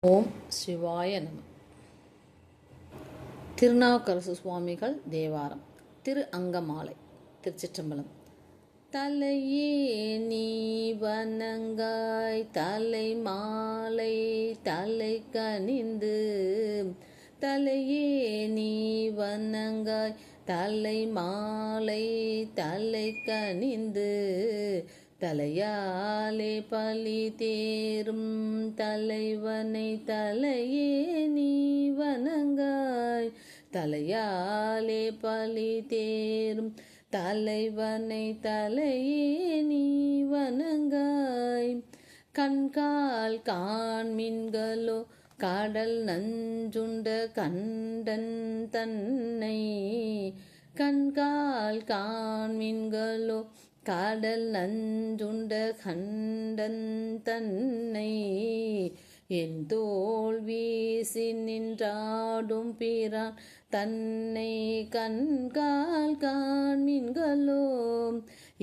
ஓம் சிவாய நம. திருநாவுக்கரசு சுவாமிகள் தேவாரம். திரு அங்கமாலை. திருச்சிற்றம்பலம். தலையே நீ வணங்காய் தலை மாலை தலை கனிந்து, தலையே நீ வணங்காய் தலை மாலை தலை கனிந்து, தலையாலே பலி தேரும் தலைவனை தலையே நீ வணங்காய், தலையாலே பலி தேரும் தலைவனை தலையே நீ வணங்காய். கண்கால் காண்மின்களோ கடல் நஞ்சுண்ட கண்டன் தன்னை, கண்கால் காண்மின்களோ கடல் நஞ்சுண்ட கண்டன் தன்னை, என் தோல் வீசி நின்றாடும் பிரான் தன்னை கண்கால் காண்மின்களோ,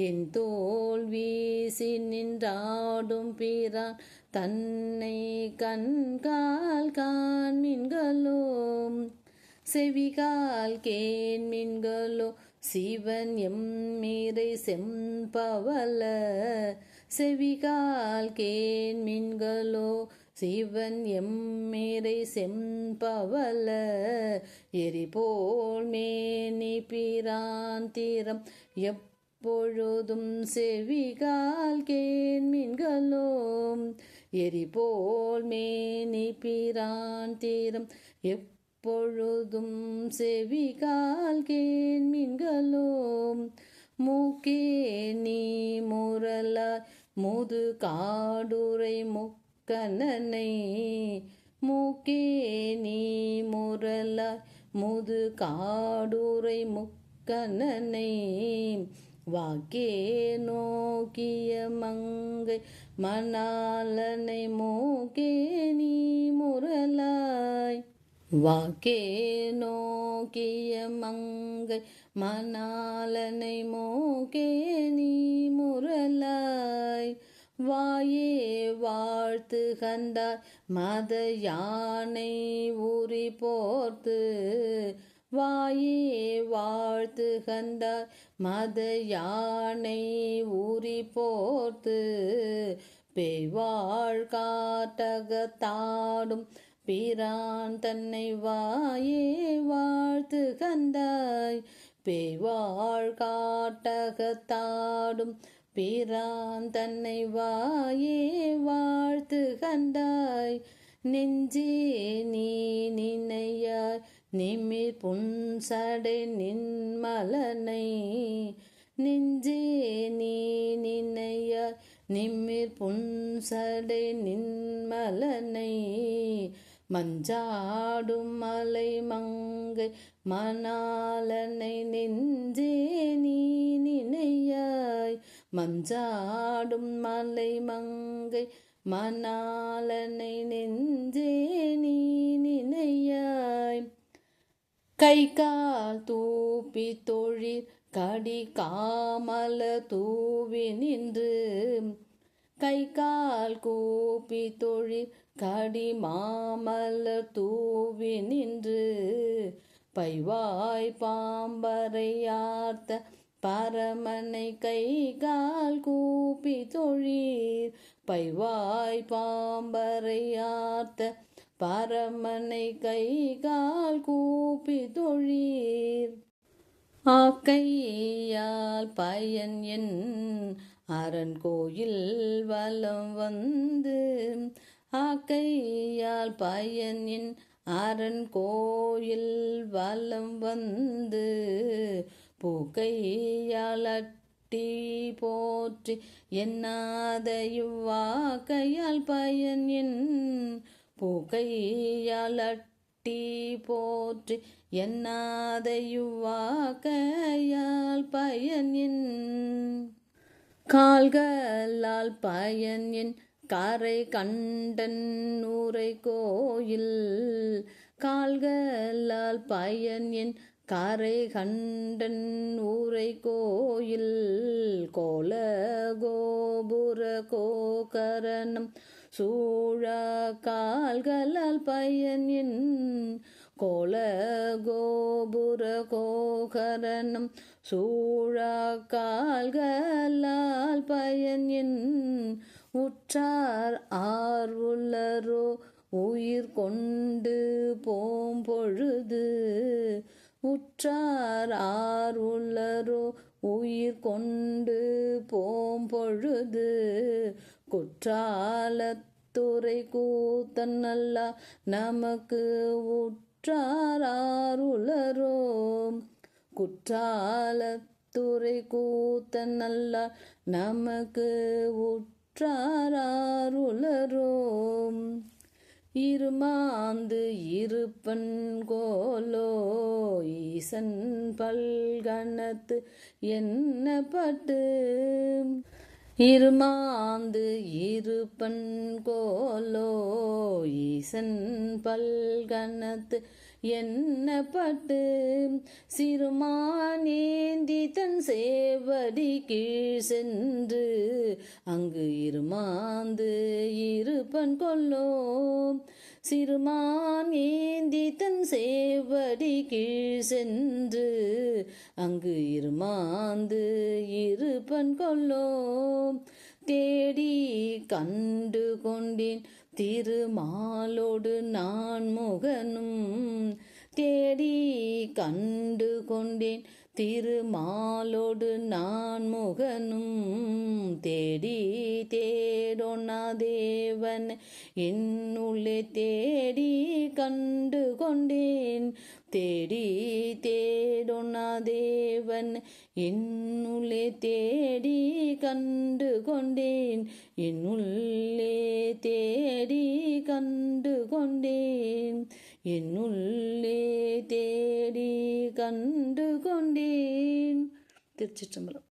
என் தோல் வீசி நின்றாடும் பிரான் தன்னை கண்கால் காண்மின்களோ, செவிகால் கேண்மின்களோ சிவன் எம்மிறை செம்பவள, செவிகால் கேண்மின்களோ சிவன் எம்மிறை செம்பவள, எரிபோல் மேனி பிராந்திரம் எப்பொழுதும் செவிகால் கேண்மின்களோ, எரிபோல் மேனி பிராந்திரம் எப்பொழுதும் செவிகால் கேண்மின்களோ, மூக்கே நீ முரலாய் முது காடுரை முக்கண்ணனை, மூக்கே நீ முரலாய் முது காடுரை முக்கண்ணனை, வாக்கே நோக்கிய மங்கை மணாளனை, மூக்கே நீ முரலாய் வாக்கே நோக்கிய மங்கை மணாளனை, மூக்கே நீ முரலாய், வாயே வாழ்த்து கண்டாய் மத யானை உரி போர்த்து, வாயே வாழ்த்து கண்டாய் மத யானை உரி போர்த்து, பேய்வாழ் காட்டகத்தாடும் பிரான் தன்னை, வாயே வாழ்த்து கண்டாய் பேய்வாழ் காட்டகத்தாடும் பிரான் தன்னை, வாயே வாழ்த்து கண்டாய். நெஞ்சே நீ நினையாய் நிமிர் புன்சடை நின்மலனை, நெஞ்சே நீ நினையாய் நிமிர் புன்சடை நின்மலனை, மஞ்சாடும் மலை மங்கை மணாளனை, நெஞ்சே நீ நினையாய் மஞ்சாடும் மலை மங்கை மணாளனை, நெஞ்சே நீ நினையாய். கை கால் தூப்பி தொழிற் கடி காமல தூவி நின்று, கை கால் கூப்பி தொழிற் கடி மாமலர் தூவி நின்று, பைவாய் பாம்பரையார்த்த பரமனை கை கால் கூப்பி தொழீர், பைவாய் பாம்பரையார்த்த பரமனை கை கால் கூப்பி தொழீர். ஆக்கையால் பயன் என் அரண் கோயில் வலம் வந்து, ஆக்கையால் பயன் என் அரண் கோயில் வலம் வந்து, பூக்கையால் அட்டி போற்றி எண்ணாத இவ்வாக்கையால் பயன் என், பூக்கையால் அட்டி போற்றி எண்ணாத இவ்வாக்கையால் பயன் என், கால்களால் பயன் என் கரை கண்டன் ஊரை கோயில், கால்களால் பயன் என் கரை கண்டன் ஊரை கோயில், கோல கோபுர கோகரணம் சூழா கால்களால் பயன் என் கோல கோபுர கோகரணம் சூழா கால்களால் பயன் என் உற்றார் ஆர்வுள்ளரோ உயிர் கொண்டு போம்பொழுது உற்றார் ஆர்வுள்ளரோ உயிர் கொண்டு போம்பொழுது குற்றாலத்துறை கூத்தன் அல்லா நமக்கு உற்றார் ஆருளரோ குற்றாலத்துறை கூத்தன் அல்லா நமக்கு உற்றார் ஆருளரோ இருமாந்து இருப்பன் கோலோ ஈசன் பல்கணத்து எண்ணப்பட்டு இருமாந்து இருப்பன் கோலோ ஈசன் பல்கணத்து எண்ணப்பட்டு சிறுமானேந்தி தன் சேவடி கீழ் சென்று அங்கு இருமாந்து இருப்பன் கொல்லோ சிறுமானேந்தி தன் சேவடி கீழ் சென்று அங்கு இருமாந்து இருப்பன் கொல்லோ தேடி கண்டு கொண்டேன் திருமாலோடு நான் முகனும் தேடி கண்டு கொண்டேன் திருமாலோடு நான் முகனும் தேடி தேடொன்னா தேவன் என்னுள்ளே தேடி கண்டு கொண்டேன் தேடி தேடொன்னா தேவன் என்னுள்ளே தேடி கண்டு கொண்டேன் என்னுள்ளே தேடி கண்டு கொண்டேன் என்னுள்ளே தேடி கண்டு கொண்டேன். திருச்சிற்றம்பலம்.